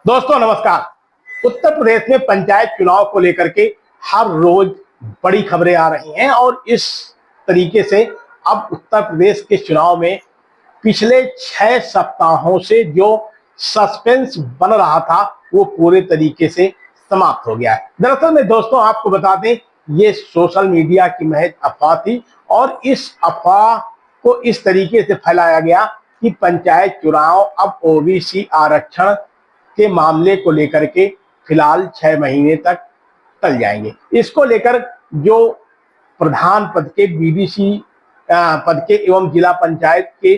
दोस्तों नमस्कार। उत्तर प्रदेश में पंचायत चुनाव को लेकर के हर रोज बड़ी खबरें आ रही हैं और इस तरीके से अब उत्तर प्रदेश के चुनाव में पिछले 6 सप्ताहों से जो सस्पेंस बन रहा था वो पूरे तरीके से समाप्त हो गया है। दरअसल में दोस्तों आपको बता दें, ये सोशल मीडिया की महज अफवाह थी और इस अफवाह को इस तरीके से फैलाया गया कि पंचायत चुनाव अब ओबीसी आरक्षण के मामले को लेकर के फिलहाल 6 महीने तक टल जाएंगे। इसको लेकर जो प्रधान पद के बीडीसी पद के एवं जिला पंचायत के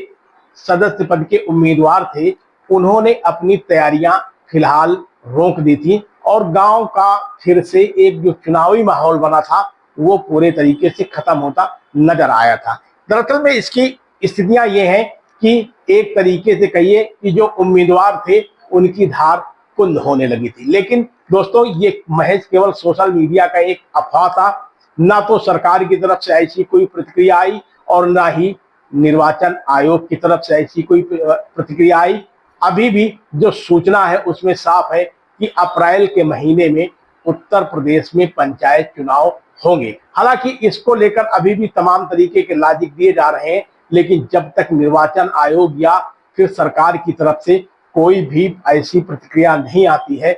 सदस्य पद के उम्मीदवार थे, उन्होंने अपनी तैयारियां फिलहाल रोक दी थी और गांव का फिर से एक जो चुनावी माहौल बना था वो पूरे तरीके से खत्म होता नजर आया था। दरअसल में इसकी स्थितियां ये हैं कि एक तरीके से कहिए कि जो उम्मीदवार थे उनकी धार कुंद होने लगी थी। लेकिन दोस्तों ये महज केवल सोशल मीडिया का एक अफवाह था, ना तो सरकार की तरफ से ऐसी कोई प्रतिक्रिया आई और ना ही निर्वाचन आयोग की तरफ से ऐसी कोई प्रतिक्रिया आई। अभी भी जो सूचना है उसमें साफ है कि अप्रैल के महीने में उत्तर प्रदेश में पंचायत चुनाव होंगे। हालांकि इसको लेकर अभी भी तमाम तरीके के लॉजिक दिए जा रहे हैं, लेकिन जब तक निर्वाचन आयोग या फिर सरकार की तरफ से कोई भी ऐसी प्रतिक्रिया नहीं आती है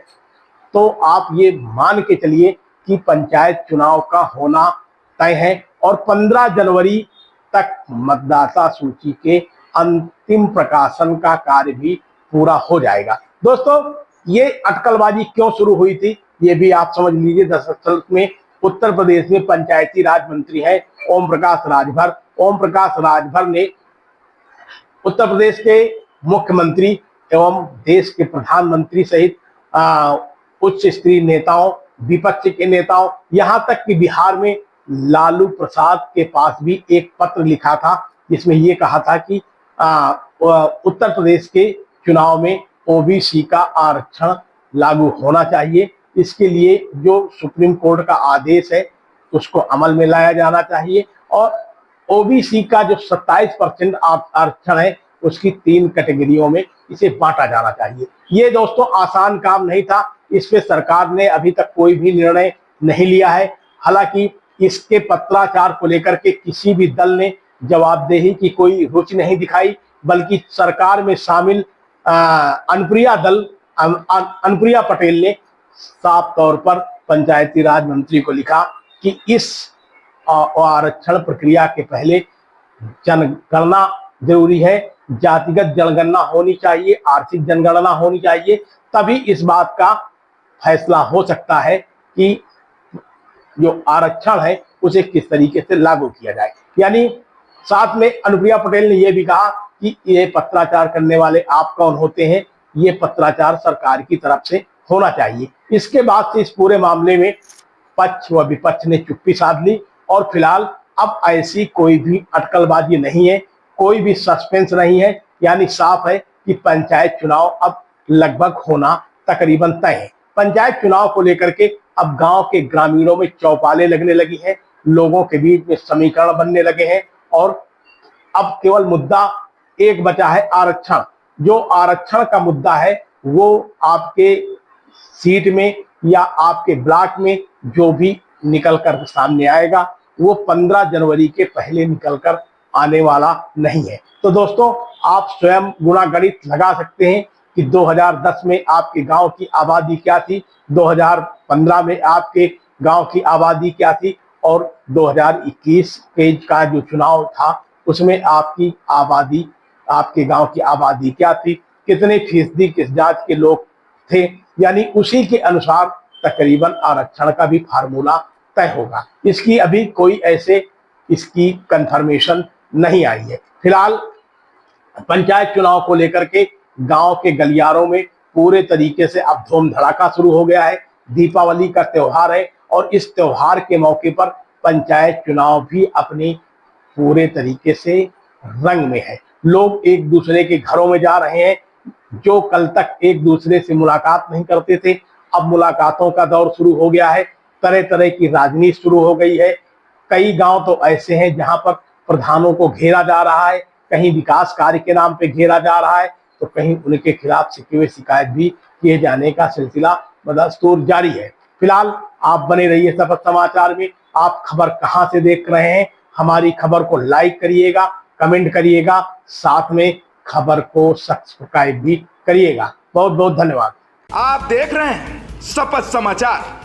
तो आप ये मान के चलिए कि पंचायत चुनाव का होना तय है और 15 जनवरी तक मतदाता सूची के अंतिम प्रकाशन का कार्य भी पूरा हो जाएगा। दोस्तों ये अटकलबाजी क्यों शुरू हुई थी ये भी आप समझ लीजिए। दरअसल में उत्तर प्रदेश में पंचायती राज मंत्री है ओम प्रकाश राजभर। ओम प्रकाश राजभर ने उत्तर प्रदेश के मुख्यमंत्री एवं देश के प्रधानमंत्री सहित उच्च स्तरीय नेताओं, विपक्ष के नेताओं, यहां तक कि बिहार में लालू प्रसाद के पास भी एक पत्र लिखा था जिसमें यह कहा था कि उत्तर प्रदेश के चुनाव में ओबीसी का आरक्षण लागू होना चाहिए। इसके लिए जो सुप्रीम कोर्ट का आदेश है उसको अमल में लाया जाना चाहिए और ओबीसी का जो 27% आरक्षण है उसकी 3 कैटेगरियों में इसे बांटा जाना चाहिए। ये दोस्तों आसान काम नहीं था, इस पे सरकार ने अभी तक कोई भी निर्णय नहीं लिया है। हालांकि इसके पत्राचार को लेकर के किसी भी दल ने जवाबदेही की कोई रुचि नहीं दिखाई, बल्कि सरकार में शामिल अनुप्रिया पटेल ने साफ तौर पर पंचायती राज मंत्री को लिखा कि इस आरक्षण प्रक्रिया के पहले जनगणना जरूरी है, जातिगत जनगणना होनी चाहिए, आर्थिक जनगणना होनी चाहिए, तभी इस बात का फैसला हो सकता है कि जो आरक्षण है उसे किस तरीके से लागू किया जाए। यानी साथ में अनुप्रिया पटेल ने यह भी कहा कि ये पत्राचार करने वाले आप कौन होते हैं, ये पत्राचार सरकार की तरफ से होना चाहिए। इसके बाद से इस पूरे मामले में पक्ष व विपक्ष ने चुप्पी साध ली और फिलहाल अब ऐसी कोई भी अटकलबाजी नहीं है, कोई भी सस्पेंस नहीं है। यानी साफ है कि पंचायत चुनाव अब लगभग होना तकरीबन तय है। पंचायत चुनाव को लेकर के अब गांव के ग्रामीणों में चौपालें लगने लगी हैं, लोगों के बीच में समीकरण बनने लगे हैं और अब केवल मुद्दा एक बचा है, आरक्षण। जो आरक्षण का मुद्दा है वो आपके सीट में या आपके ब्लॉक में जो भी निकल कर सामने आएगा वो 15 जनवरी के पहले निकलकर आने वाला नहीं है। तो दोस्तों आप स्वयं गुणा गणित लगा सकते हैं कि 2010 में आपके गांव की आबादी क्या थी, 2015 में आपके गांव की आबादी क्या थी और 2021 के का जो चुनाव था उसमें आपकी आबादी, आपके गांव की आबादी क्या थी, कितने फीसदी किस जात के लोग थे। यानी उसी के अनुसार तकरीबन आरक्षण का भी फार्मूला तय होगा। इसकी अभी कोई ऐसे इसकी कंफर्मेशन नहीं आई है। फिलहाल पंचायत चुनाव को लेकर के गांव के गलियारों में पूरे तरीके से अब धूम धड़ाका शुरू हो गया है। दीपावली का त्योहार है और इस त्योहार के मौके पर पंचायत चुनाव भी अपने पूरे तरीके से रंग में है। लोग एक दूसरे के घरों में जा रहे हैं, जो कल तक एक दूसरे से मुलाकात नहीं करते थे अब मुलाकातों का दौर शुरू हो गया है। तरह तरह की राजनीति शुरू हो गई है। कई गांव तो ऐसे हैं जहां पर प्रधानों को घेरा जा रहा है, कहीं विकास कार्य के नाम पे घेरा जा रहा है, तो कहीं उनके खिलाफ छिपी हुई शिकायत भी किए जाने का सिलसिला बदस्तूर जारी है। फिलहाल आप बने रहिए सपथ समाचार में। आप खबर कहां से देख रहे हैं, हमारी खबर को लाइक करिएगा, कमेंट करिएगा, साथ में खबर को सब्सक्राइब भी करिएगा। बहुत बहुत धन्यवाद। आप देख रहे हैं सपथ समाचार।